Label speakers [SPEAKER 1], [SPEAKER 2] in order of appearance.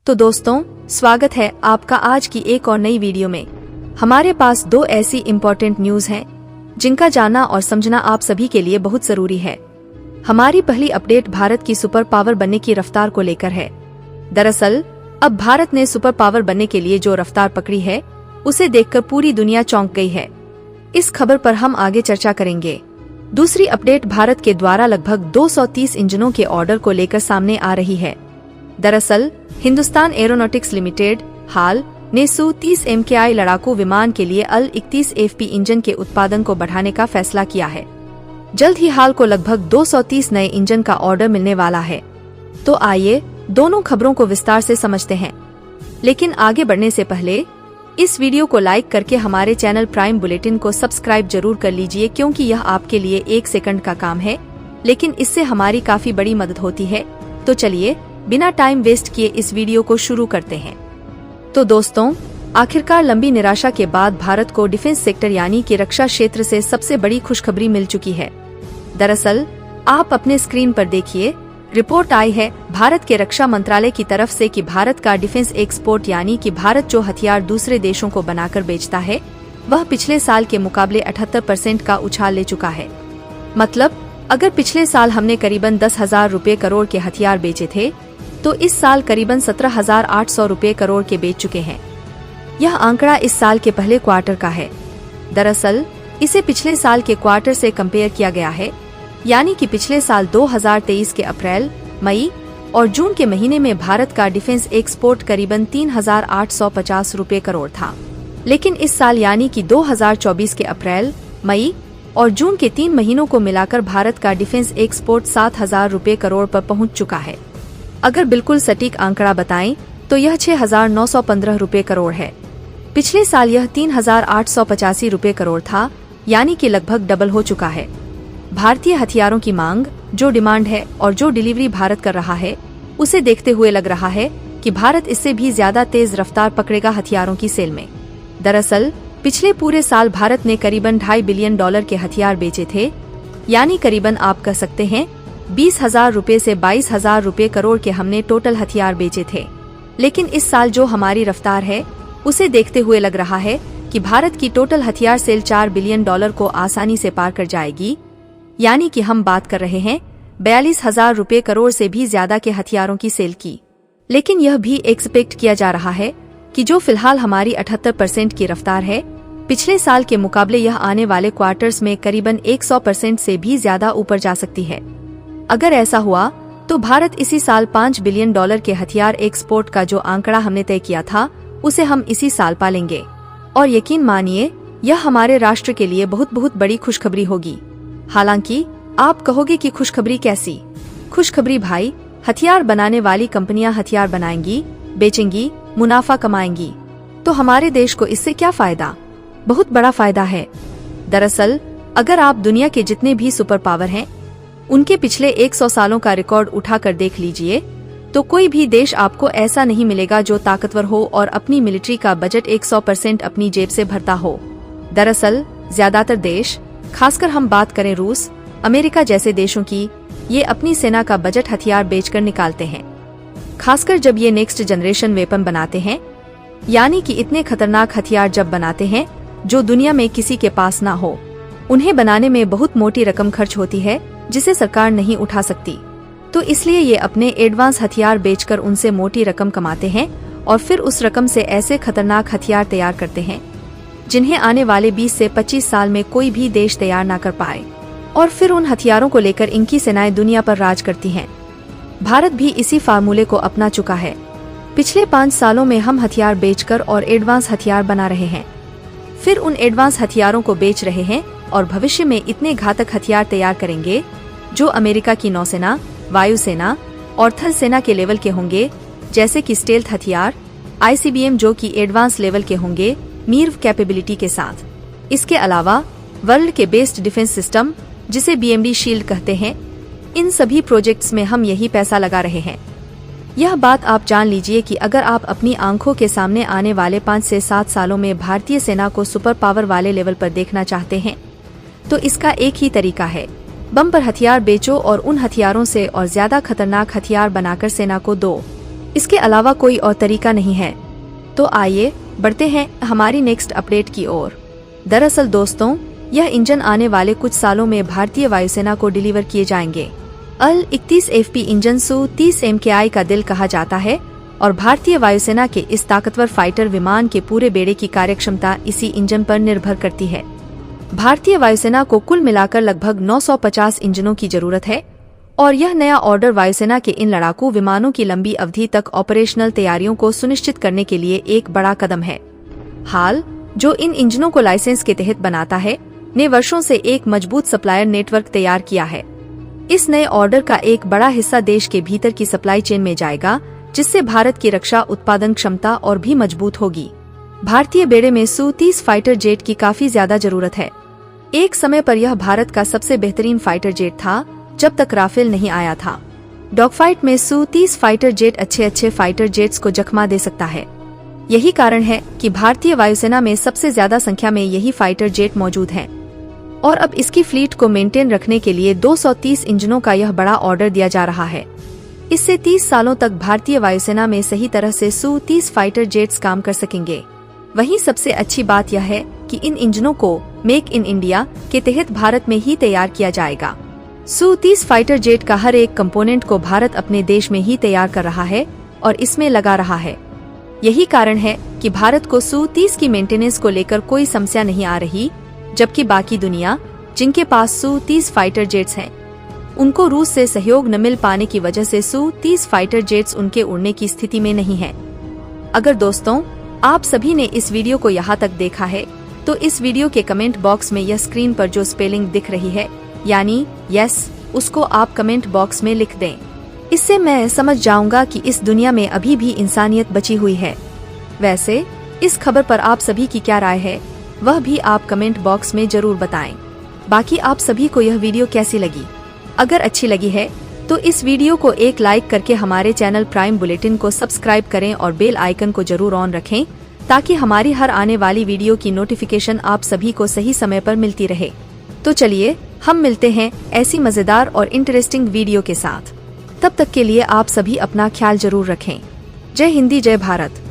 [SPEAKER 1] तो दोस्तों, स्वागत है आपका आज की एक और नई वीडियो में। हमारे पास दो ऐसी इम्पोर्टेंट न्यूज हैं जिनका जानना और समझना आप सभी के लिए बहुत जरूरी है। हमारी पहली अपडेट भारत की सुपर पावर बनने की रफ्तार को लेकर है। दरअसल अब भारत ने सुपर पावर बनने के लिए जो रफ्तार पकड़ी है उसे देखकर पूरी दुनिया चौंक गई है। इस खबर पर हम आगे चर्चा करेंगे। दूसरी अपडेट भारत के द्वारा लगभग 230 इंजनों के ऑर्डर को लेकर सामने आ रही है। दरअसल हिंदुस्तान एरोनॉटिक्स लिमिटेड हाल ने Su-30 MKI लड़ाकू विमान के लिए IL-31 FP इंजन के उत्पादन को बढ़ाने का फैसला किया है। जल्द ही हाल को लगभग 230 नए इंजन का ऑर्डर मिलने वाला है। तो आइए दोनों खबरों को विस्तार से समझते हैं। लेकिन आगे बढ़ने से पहले इस वीडियो को लाइक करके हमारे चैनल प्राइम बुलेटिन को सब्सक्राइब जरूर कर लीजिए, क्योंकि यह आपके लिए 1 सेकंड का काम है, लेकिन इससे हमारी काफी बड़ी मदद होती है। तो चलिए बिना टाइम वेस्ट किए इस वीडियो को शुरू करते हैं। तो दोस्तों, आखिरकार लंबी निराशा के बाद भारत को डिफेंस सेक्टर यानी कि रक्षा क्षेत्र से सबसे बड़ी खुशखबरी मिल चुकी है। दरअसल आप अपने स्क्रीन पर देखिए, रिपोर्ट आई है भारत के रक्षा मंत्रालय की तरफ से कि भारत का डिफेंस एक्सपोर्ट यानी कि भारत जो हथियार दूसरे देशों को बनाकर बेचता है वह पिछले साल के मुकाबले 78% का उछाल ले चुका है। मतलब अगर पिछले साल हमने करीबन 10,000 रुपए करोड़ के हथियार बेचे थे तो इस साल करीबन 17,800 रुपए करोड़ के बेच चुके हैं। यह आंकड़ा इस साल के पहले क्वार्टर का है। दरअसल इसे पिछले साल के क्वार्टर से कंपेयर किया गया है, यानी कि पिछले साल 2023 के अप्रैल, मई और जून के महीने में भारत का डिफेंस एक्सपोर्ट करीबन 3,850 रुपए करोड़ था। लेकिन इस साल यानी कि 2024 के अप्रैल, मई और जून के 3 महीनों को मिलाकर भारत का डिफेंस एक्सपोर्ट 7,000 रुपए करोड़ पर पहुंच चुका है। अगर बिल्कुल सटीक आंकड़ा बताएं तो यह 6,915 रुपए करोड़ है। पिछले साल यह 3,885 रुपए करोड़ था, यानी कि लगभग डबल हो चुका है। भारतीय हथियारों की मांग, जो डिमांड है और जो डिलीवरी भारत कर रहा है, उसे देखते हुए लग रहा है कि भारत इससे भी ज्यादा तेज रफ्तार पकड़ेगा हथियारों की सेल में। दरअसल पिछले पूरे साल भारत ने करीबन $2.5 बिलियन के हथियार बेचे थे, यानी करीबन आप कह सकते हैं 20,000 रुपए से 22,000 रुपए करोड़ के हमने टोटल हथियार बेचे थे। लेकिन इस साल जो हमारी रफ्तार है उसे देखते हुए लग रहा है कि भारत की टोटल हथियार सेल $4 बिलियन को आसानी से पार कर जाएगी, यानी कि हम बात कर रहे हैं 42,000 रुपए करोड़ से भी ज्यादा के हथियारों की सेल की। लेकिन यह भी एक्सपेक्ट किया जा रहा है कि जो फिलहाल हमारी 78% की रफ्तार है, पिछले साल के मुकाबले यह आने वाले क्वार्टर्स में करीबन 100% से भी ज्यादा ऊपर जा सकती है। अगर ऐसा हुआ तो भारत इसी साल $5 बिलियन के हथियार एक्सपोर्ट का जो आंकड़ा हमने तय किया था उसे हम इसी साल पालेंगे। और यकीन मानिए यह हमारे राष्ट्र के लिए बहुत बहुत बड़ी खुशखबरी होगी। हालांकि आप कहोगे कि खुशखबरी कैसी? खुशखबरी भाई, हथियार बनाने वाली कंपनियां हथियार बनाएंगी, बेचेंगी, मुनाफा कमाएंगी, तो हमारे देश को इससे क्या फायदा? बहुत बड़ा फायदा है। दरअसल अगर आप दुनिया के जितने भी सुपर पावर हैं उनके पिछले 100 सालों का रिकॉर्ड उठाकर देख लीजिए, तो कोई भी देश आपको ऐसा नहीं मिलेगा जो ताकतवर हो और अपनी मिलिट्री का बजट 100% अपनी जेब से भरता हो। दरअसल ज्यादातर देश, खासकर हम बात करें रूस, अमेरिका जैसे देशों की, ये अपनी सेना का बजट हथियार बेचकर निकालते हैं। खासकर जब ये नेक्स्ट जनरेशन वेपन बनाते हैं, यानी कि इतने खतरनाक हथियार जब बनाते हैं जो दुनिया में किसी के पास ना हो। उन्हें बनाने में बहुत मोटी रकम खर्च होती है जिसे सरकार नहीं उठा सकती। तो इसलिए ये अपने एडवांस हथियार बेचकर उनसे मोटी रकम कमाते हैं और फिर उस रकम से ऐसे खतरनाक हथियार तैयार करते हैं जिन्हें आने वाले 20 से 25 साल में कोई भी देश तैयार ना कर पाए। और फिर उन हथियारों को लेकर इनकी सेनाएं दुनिया पर राज करती हैं। भारत भी इसी फार्मूले को अपना चुका है। पिछले 5 सालों में हम हथियार बेचकर और एडवांस हथियार बना रहे हैं, फिर उन एडवांस हथियारों को बेच रहे हैं और भविष्य में इतने घातक हथियार तैयार करेंगे जो अमेरिका की नौसेना, वायुसेना और थल सेना के लेवल के होंगे, जैसे कि स्टेल्थ हथियार, ICBM जो कि एडवांस लेवल के होंगे मीर्व कैपेबिलिटी के साथ। इसके अलावा वर्ल्ड के बेस्ट डिफेंस सिस्टम, जिसे BMD शील्ड कहते हैं, इन सभी प्रोजेक्ट्स में हम यही पैसा लगा रहे हैं। यह बात आप जान लीजिए कि अगर आप अपनी आंखों के सामने आने वाले 5 से 7 सालों में भारतीय सेना को सुपर पावर वाले लेवल पर देखना चाहते हैं तो इसका एक ही तरीका है, बम पर हथियार बेचो और उन हथियारों से और ज्यादा खतरनाक हथियार बनाकर सेना को दो। इसके अलावा कोई और तरीका नहीं है। तो आइए बढ़ते हैं हमारी नेक्स्ट अपडेट की ओर। दरअसल दोस्तों, यह इंजन आने वाले कुछ सालों में भारतीय वायुसेना को डिलीवर किए जाएंगे। Al-31 FP engine Su-30 MKI का दिल कहा जाता है और भारतीय वायुसेना के इस ताकतवर फाइटर विमान के पूरे बेड़े की कार्यक्षमता इसी इंजन पर निर्भर करती है। भारतीय वायुसेना को कुल मिलाकर लगभग 950 इंजनों की जरूरत है और यह नया ऑर्डर वायुसेना के इन लड़ाकू विमानों की लंबी अवधि तक ऑपरेशनल तैयारियों को सुनिश्चित करने के लिए एक बड़ा कदम है। हाल जो इन इंजनों को लाइसेंस के तहत बनाता है, ने वर्षों से एक मजबूत सप्लायर नेटवर्क तैयार किया है। इस नए ऑर्डर का एक बड़ा हिस्सा देश के भीतर की सप्लाई चेन में जाएगा, जिससे भारत की रक्षा उत्पादन क्षमता और भी मजबूत होगी। भारतीय बेड़े में Su-30 फाइटर जेट की काफी ज्यादा जरूरत है। एक समय पर यह भारत का सबसे बेहतरीन फाइटर जेट था, जब तक राफेल नहीं आया था। डॉगफाइट में Su-30 फाइटर जेट अच्छे फाइटर जेट्स को जख्मा दे सकता है। यही कारण है कि भारतीय वायुसेना में सबसे ज्यादा संख्या में यही फाइटर जेट मौजूद हैं। और अब इसकी फ्लीट को मेंटेन रखने के लिए 230 इंजनों का यह बड़ा ऑर्डर दिया जा रहा है। इससे 30 सालों तक भारतीय वायुसेना में सही तरह से Su-30 फाइटर जेट्स काम कर सकेंगे। वहीं सबसे अच्छी बात यह है कि इन इंजनों को मेक इन इंडिया के तहत भारत में ही तैयार किया जाएगा। Su-30 फाइटर जेट का हर एक कंपोनेंट को भारत अपने देश में ही तैयार कर रहा है और इसमें लगा रहा है। यही कारण है कि भारत को Su-30 की मेंटेनेंस को लेकर कोई समस्या नहीं आ रही, जबकि बाकी दुनिया जिनके पास Su-30 फाइटर जेट्स हैं, उनको रूस से सहयोग न मिल पाने की वजह से Su-30 फाइटर जेट्स उनके उड़ने की स्थिति में नहीं है। अगर दोस्तों आप सभी ने इस वीडियो को यहाँ तक देखा है, तो इस वीडियो के कमेंट बॉक्स में यह स्क्रीन पर जो स्पेलिंग दिख रही है यानी यस, उसको आप कमेंट बॉक्स में लिख दें। इससे मैं समझ जाऊंगा कि इस दुनिया में अभी भी इंसानियत बची हुई है। वैसे इस खबर पर आप सभी की क्या राय है, वह भी आप कमेंट बॉक्स में जरूर बताएं। बाकी आप सभी को यह वीडियो कैसी लगी? अगर अच्छी लगी है तो इस वीडियो को एक लाइक करके हमारे चैनल प्राइम बुलेटिन को सब्सक्राइब करें और बेल आइकन को जरूर ऑन रखें, ताकि हमारी हर आने वाली वीडियो की नोटिफिकेशन आप सभी को सही समय पर मिलती रहे। तो चलिए हम मिलते हैं ऐसी मजेदार और इंटरेस्टिंग वीडियो के साथ। तब तक के लिए आप सभी अपना ख्याल जरूर रखें। जय हिंदी, जय भारत।